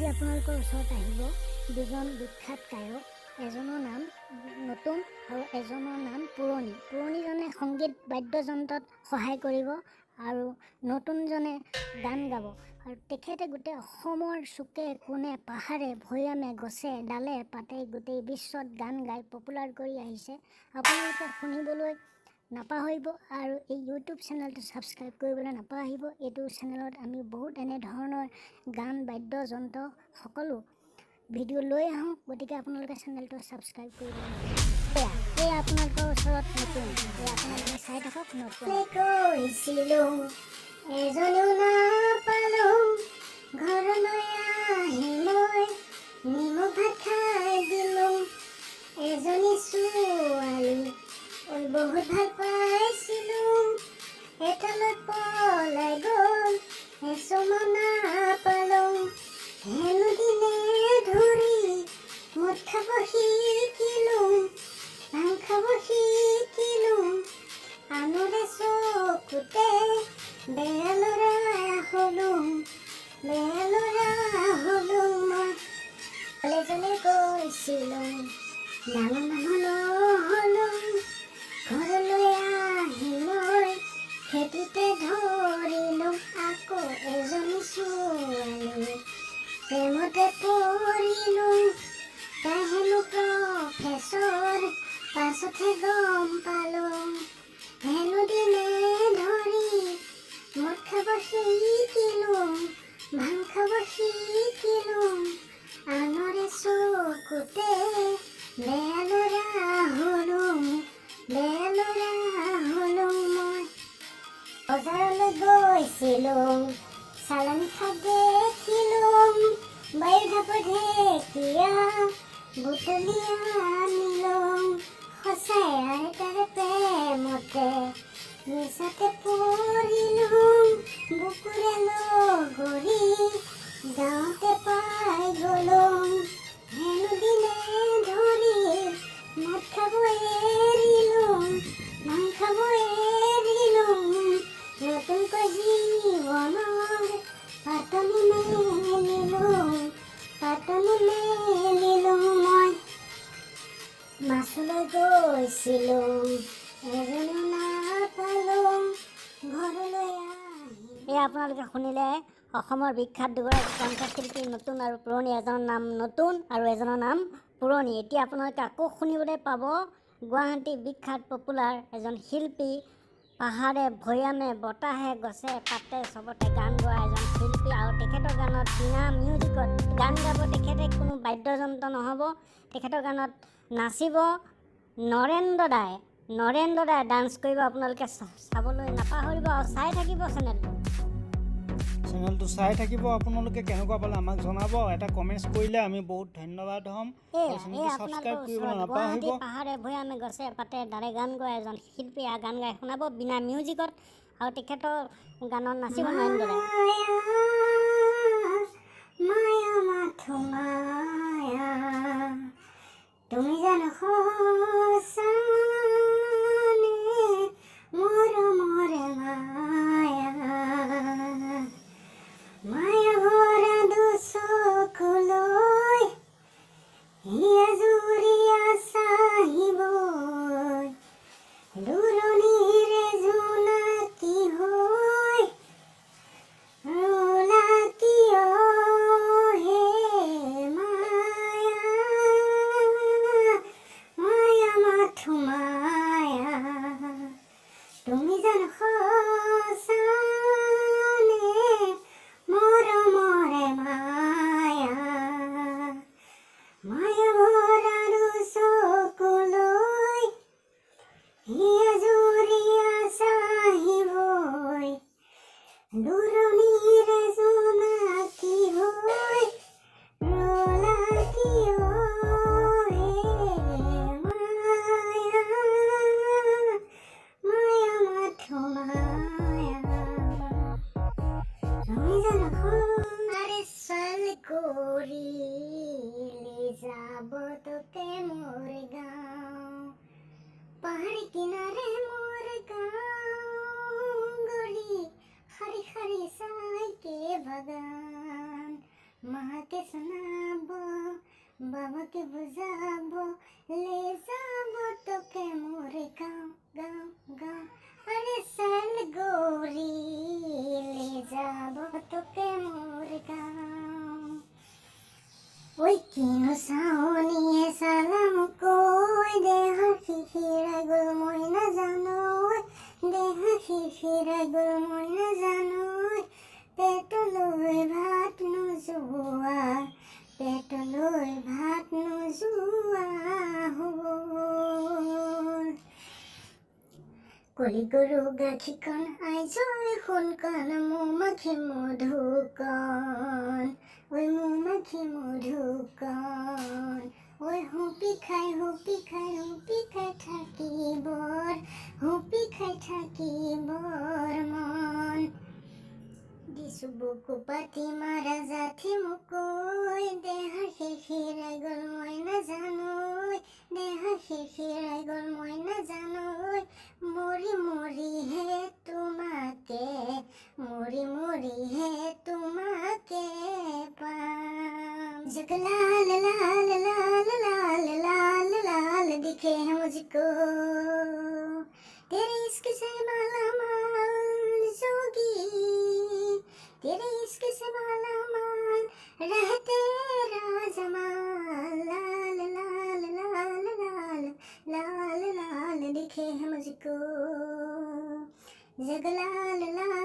আজি আপোনালোকৰ ওচৰত আহিব দুজন বিখ্যাত গায়ক, এজনৰ নাম নতুন আৰু এজনৰ নাম পুৰণি। পুৰণিজনে সংগীত বাদ্যযন্ত্ৰত সহায় কৰিব আৰু নতুনজনে গান গাব। আৰু তেখেতে গোটেই অসমৰ চুকে কোণে পাহাৰে ভৈয়ামে গছে ডালে পাতে গোটেই বিশ্বত গান গাই পপুলাৰ কৰি আহিছে। আপোনালোকে শুনিবলৈ নাপাহৰিব আৰু এই ইউটিউব চেনেলটো ছাবস্ক্ৰাইব কৰিবলৈ নাপাহৰিব। এইটো চেনেলত আমি বহুত এনেধৰণৰ গান বাদ্যযন্ত্ৰ সকলো ভিডিঅ' লৈ আহোঁ, গতিকে আপোনালোকে চেনেলটো ছাবস্ক্ৰাইব কৰিব নাপাহৰিব। এয়া আপোনালোকৰ ওচৰত নতুন, আপোনালোকে চাই থাকক। নতুন কৈছিলোঁ এজনীও নাপালোঁ, ঘৰলৈ আহি মই নিমখ ভাত খাই দিলোঁ। এজনী ছোৱালী বহুত ভাল পাইছিলোঁ, এঠাইলৈ পলাই গ'ল এচুমা নাপালোঁ। হেনো দিনে ধৰি মদ খাব শিকিলোঁ, ভাং খাব শিকিলোঁ, আনৰে চকুতে বেয়া ল'ৰা হ'লোঁ, বেয়া ল'ৰা হ'লোঁ। মই কলেজলৈ গৈছিলোঁ, ডাঙৰ মানুহ নহ'লোঁ, ঘৰলৈ আহি মই খেতিতে ধৰিলোঁ। আকৌ এজনী ছোৱালী প্ৰেমতে পৰিলোঁ, তাই হেনো প্ৰফেচৰ, পাছতহে গম পালোঁ। হেনো দিনে ধৰি মদ খাব শিকিলোঁ, ভাং খাব শিকিলোঁ, আনৰে চকুতে বেয়া ল'ৰা হ'লোঁ, বেয়া ল'ৰা হ'লোঁ। মই বজাৰলৈ গৈছিলোঁ, চালানী শাক দেখিলোঁ, বাৰীৰ ঢাপত ঢেকীয়া বুটলি আনিলোঁ। সঁচাই আইতাৰে প্ৰেমতে নিচাতে পৰিলোঁ, বুকুৰে লগৰী গাঁৱতে পাই গ'লোঁ। হেনো দিনে ধৰি মদ খাব এৰিলোঁ, ভাং খাব এৰিলোঁ, নতুনকৈ জীৱনৰ পাতনি মেলিলোঁ, পাতনি মেলিলোঁ। মই মাছলৈ গৈছিলোঁ, এজনো নাপালোঁ, ঘৰলৈ আহি। এয়া আপোনালোকে শুনিলে অসমৰ বিখ্যাত দুগৰাকী কণ্ঠশিল্পী নতুন আৰু পুৰণি। এজনৰ নাম নতুন আৰু এজনৰ নাম পুৰণি। এতিয়া আপোনালোকে আকৌ শুনিবলৈ পাব গুৱাহাটী বিখ্যাত পপুলাৰ এজন শিল্পী, পাহাৰে ভৈয়ামে বতাহে গছে পাতে চবতে গান গোৱা এজন শিল্পী। আৰু তেখেতৰ গানত বিনা মিউজিকত গান গাব, তেখেতে কোনো বাদ্যযন্ত্ৰ নহ'ব, তেখেতৰ গানত নাচিব নৰেন্দ্ৰ দাই ডান্স কৰিব। আপোনালোকে চাবলৈ নাপাহৰিব আৰু চাই থাকিব চেনেলটো চাই থাকিব। আপোনালোকে কেনেকুৱা পালে আমাক জনাব, এটা কমেণ্টছ কৰিলে আমি বহুত ধন্যবাদ হ'ম। ছাবস্ক্ৰাইব কৰিবলৈ নাপাহৰিব। পাহাৰে ভৈয়ামে গছে পাতে ডালে গান গোৱা এজন শিল্পী গান গাই শুনাব বিনা মিউজিকত, আৰু তেখেতৰ গানত নাচিব নৰেন্দ্ৰ দাই। মায়া মাথো মায়া, তুমি জানো সঁচানে মৰমৰে মায়া, মায়া ভৰা দুচকুলৈ হিয়া জুৰিয়া চাহিবই, দূৰণিৰে জোনাকী হৈ ৰোলা কিয় হে মায়া, মায়া মাথো মায়া, তুমি জানো সঁচানে মৰমৰে মায়া, মায়া ভৰা দুচকুলৈ হিয়া জুৰিয়া চাহিবই, দূৰণিৰে জোনাকী হৈ ৰোলা কিয় হে মায়া, মায়া মাথো মায়া, তুমি জানো আৰে চাল কৰিলে যাব তোকে মোৰ গাঁও, পাহাড়ি কিনারে মোর গাঁও গড়ি, হারি হারি সাইকে বাগান, माँ के सुनाबो, बाबा के बुझाबो, ले जाबो तो के मोरे गाँव गाँव गाँव। अरे सल गोरी ले जाबो तो के मोरे गाँव। ওই কিনো চাৱনীয়ে চালা মোকৈ দেহা শিশিৰাই গ'ল মই নাজানো, দেহা শিশিৰাই গ'ল মই নাজানো। পেটলৈ ভাত নোযোৱা, পেটলৈ ভাত নোযোৱা হ'ল। কলি গৰু গাখীৰকণ আইজৈ সোণকণ মৌমাখি মধুকণ, ঐ মৌমাখি মধুকণ। ঐ হুপি খাই হুপি খাই হুপি খাই থাকিবৰ, হুপি খাই থাকিবৰ মন। দিছো বুকু পাতি মাৰা জাঠি মোকৈ, দেহা শিশিৰাই গ'ল মই নাজানো, দেহা শিশিৰাই গ'ল মই নাজানো। মৰি মৰিহে তোমাকে, মৰি মৰিহে তোমাকে পাম। জগলাল লাল লাল লাল लाल लाल दिखे हैं मुझको, तेरे इश्क से माला माल जोगी, तेरे इश्क से माला माल रहते राजमाल। लाल लाल लाल लाल लाल लाल दिखे हैं मुझको, जग लाल लाल